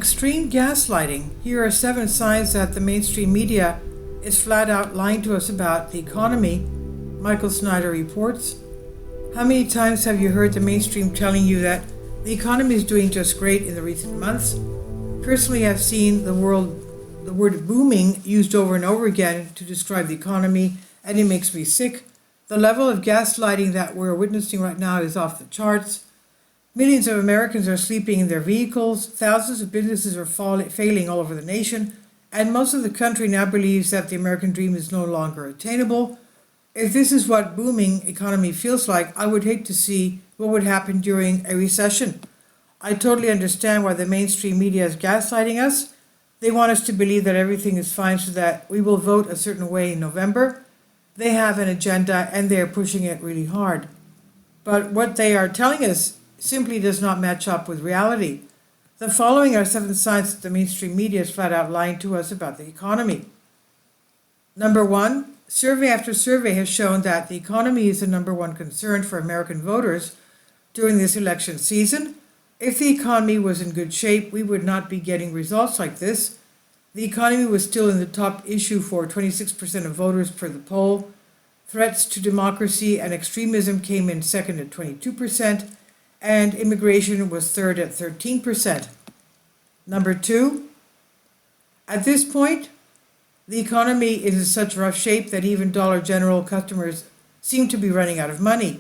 Extreme gaslighting. Here are 7 signs that the mainstream media is flat out lying to us about the economy, Michael Snyder reports. How many times have you heard the mainstream telling you that the economy is doing just great in the recent months? Personally, I've seen the word booming used over and over again to describe the economy, and it makes me sick. The level of gaslighting that we're witnessing right now is off the charts. Millions of Americans are sleeping in their vehicles, thousands of businesses are failing all over the nation, and most of the country now believes that the American dream is no longer attainable. If this is what booming economy feels like, I would hate to see what would happen during a recession. I totally understand why the mainstream media is gaslighting us. They want us to believe that everything is fine so that we will vote a certain way in November. They have an agenda and they're pushing it really hard. But what they are telling us simply does not match up with reality. The following are 7 signs that the mainstream media is flat out lying to us about the economy. Number 1, survey after survey has shown that the economy is the number 1 concern for American voters during this election season. If the economy was in good shape, we would not be getting results like this. The economy was still in the top issue for 26% of voters per the poll. Threats to democracy and extremism came in second at 22%. And immigration was third at 13%. Number 2, at this point, the economy is in such rough shape that even Dollar General customers seem to be running out of money.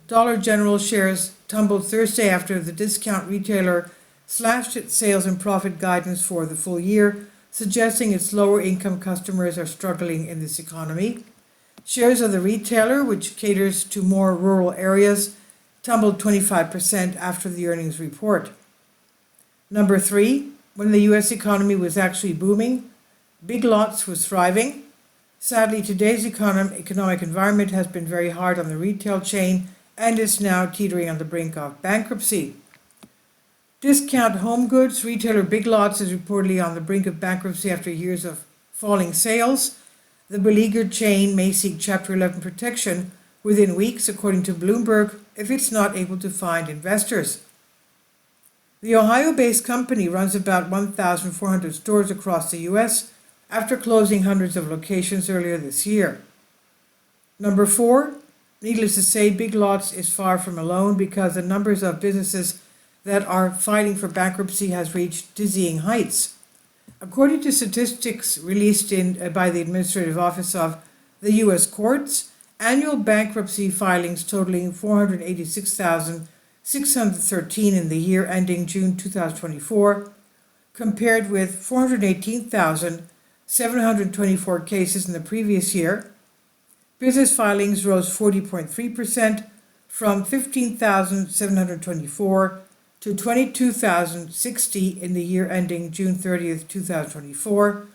Dollar General shares tumbled Thursday after the discount retailer slashed its sales and profit guidance for the full year, suggesting its lower income customers are struggling in this economy. Shares of the retailer, which caters to more rural areas, tumbled 25% after the earnings report. Number 3, when the U.S. economy was actually booming, Big Lots was thriving. Sadly, today's economic environment has been very hard on the retail chain and is now teetering on the brink of bankruptcy. Discount home goods retailer Big Lots is reportedly on the brink of bankruptcy after years of falling sales. The beleaguered chain may seek Chapter 11 protection within weeks, according to Bloomberg, if it's not able to find investors. The Ohio-based company runs about 1,400 stores across the U.S. after closing hundreds of locations earlier this year. Number 4, needless to say, Big Lots is far from alone because the numbers of businesses that are filing for bankruptcy has reached dizzying heights. According to statistics released by the Administrative Office of the U.S. Courts, annual bankruptcy filings totaling 486,613 in the year ending June 2024, compared with 418,724 cases in the previous year. Business filings rose 40.3% from 15,724 to 22,060 in the year ending June 30th, 2024.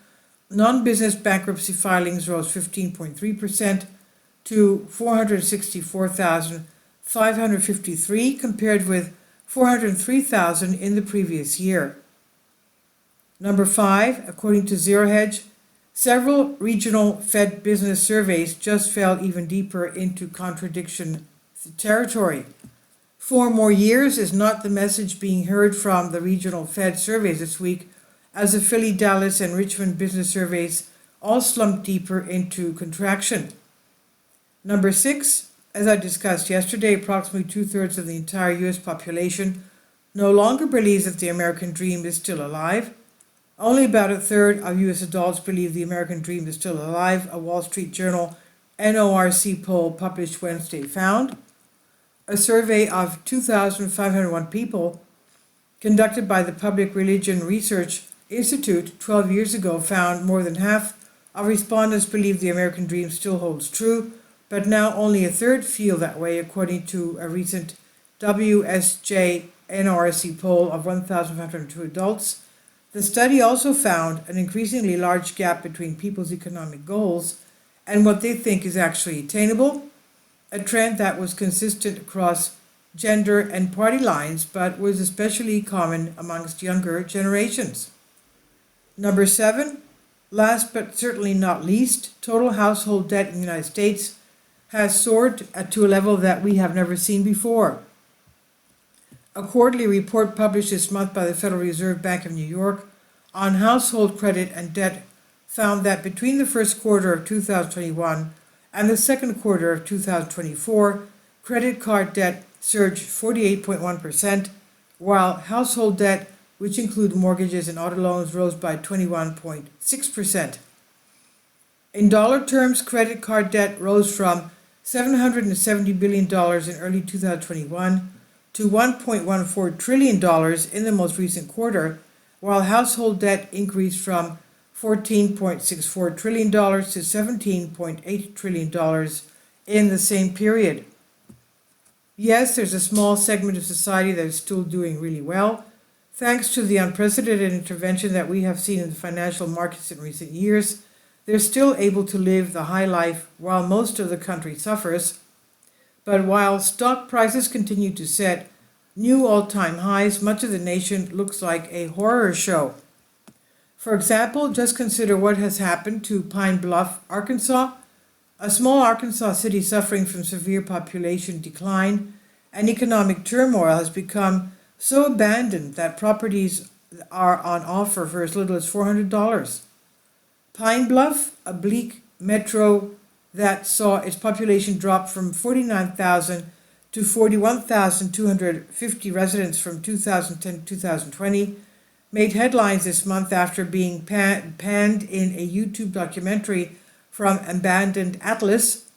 Non-business bankruptcy filings rose 15.3% to 464,553 compared with 403,000 in the previous year. Number 5, according to Zero Hedge, several regional Fed business surveys just fell even deeper into contradiction territory. 4 more years is not the message being heard from the regional Fed surveys this week, as the Philly, Dallas, and Richmond business surveys all slumped deeper into contraction. Number 6, as I discussed yesterday, approximately 2/3 of the entire U.S. population no longer believes that the American dream is still alive. Only about 1/3 of U.S. adults believe the American dream is still alive, a Wall Street Journal NORC poll published Wednesday found. A survey of 2,501 people conducted by the Public Religion Research Institute 12 years ago found more than half of respondents believe the American dream still holds true, but now only 1/3 feel that way, according to a recent WSJ NRC poll of 1,502 adults. The study also found an increasingly large gap between people's economic goals and what they think is actually attainable, a trend that was consistent across gender and party lines, but was especially common amongst younger generations. Number 7, last but certainly not least, total household debt in the United States has soared to a level that we have never seen before. A quarterly report published this month by the Federal Reserve Bank of New York on household credit and debt found that between the first quarter of 2021 and the second quarter of 2024, credit card debt surged 48.1%, while household debt, which include mortgages and auto loans, rose by 21.6%. In dollar terms, credit card debt rose from $770 billion in early 2021 to $1.14 trillion in the most recent quarter, while household debt increased from $14.64 trillion to $17.8 trillion in the same period. Yes, there's a small segment of society that is still doing really well. Thanks to the unprecedented intervention that we have seen in the financial markets in recent years, they're still able to live the high life while most of the country suffers. But while stock prices continue to set new all-time highs, much of the nation looks like a horror show. For example, just consider what has happened to Pine Bluff, Arkansas, a small Arkansas city suffering from severe population decline and economic turmoil has become so abandoned that properties are on offer for as little as $400. Pine Bluff, a bleak metro that saw its population drop from 49,000 to 41,250 residents from 2010 to 2020, made headlines this month after being panned in a YouTube documentary from Abandoned Atlas.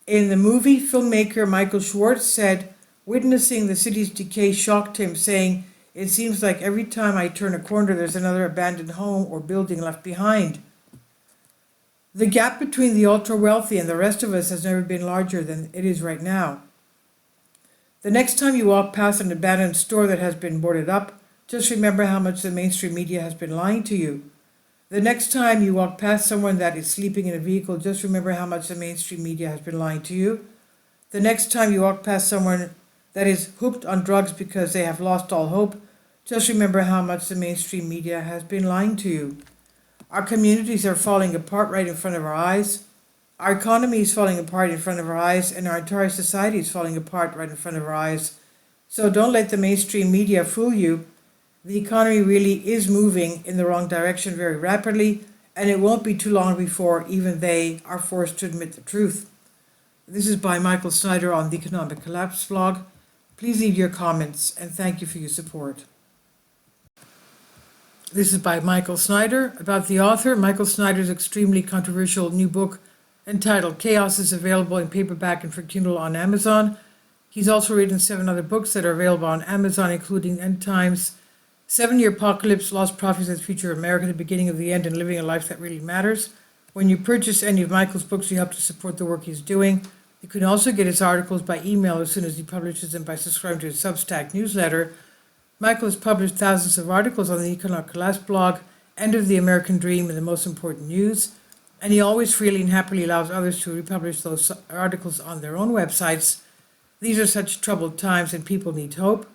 In the movie, filmmaker Michael Schwartz said witnessing the city's decay shocked him, saying, "It seems like every time I turn a corner there's another abandoned home or building left behind." The gap between the ultra-wealthy and the rest of us has never been larger than it is right now. The next time you walk past an abandoned store that has been boarded up, just remember how much the mainstream media has been lying to you. The next time you walk past someone that is sleeping in a vehicle, just remember how much the mainstream media has been lying to you. The next time you walk past someone that is hooked on drugs because they have lost all hope, just remember how much the mainstream media has been lying to you. Our communities are falling apart right in front of our eyes. Our economy is falling apart in front of our eyes, and our entire society is falling apart right in front of our eyes. So don't let the mainstream media fool you. The economy really is moving in the wrong direction very rapidly, and it won't be too long before even they are forced to admit the truth. This is by Michael Snyder on the Economic Collapse blog. Please leave your comments, and thank you for your support. This is by Michael Snyder. About the author, Michael Snyder's extremely controversial new book entitled Chaos is available in paperback and for Kindle on Amazon. He's also written 7 other books that are available on Amazon, including End Times, 7-Year Apocalypse, Lost Prophecies of the Future of America, The Beginning of the End, and Living a Life That Really Matters. When you purchase any of Michael's books, you help to support the work he's doing. You can also get his articles by email as soon as he publishes them by subscribing to his Substack newsletter. Michael has published thousands of articles on the Economic Collapse blog, End of the American Dream, and The Most Important News, and he always freely and happily allows others to republish those articles on their own websites. These are such troubled times and people need hope.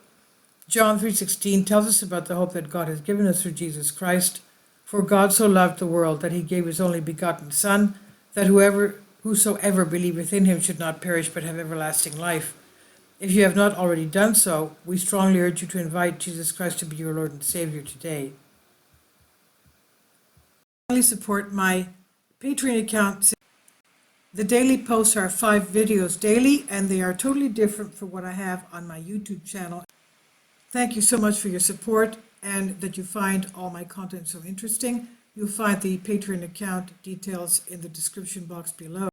John 3:16 tells us about the hope that God has given us through Jesus Christ. For God so loved the world that he gave his only begotten Son, that whosoever believeth in him should not perish but have everlasting life. If you have not already done so, we strongly urge you to invite Jesus Christ to be your Lord and Savior today. Finally, support my Patreon account. The daily posts are 5 videos daily, and they are totally different from what I have on my YouTube channel. Thank you so much for your support and that you find all my content so interesting. You'll find the Patreon account details in the description box below.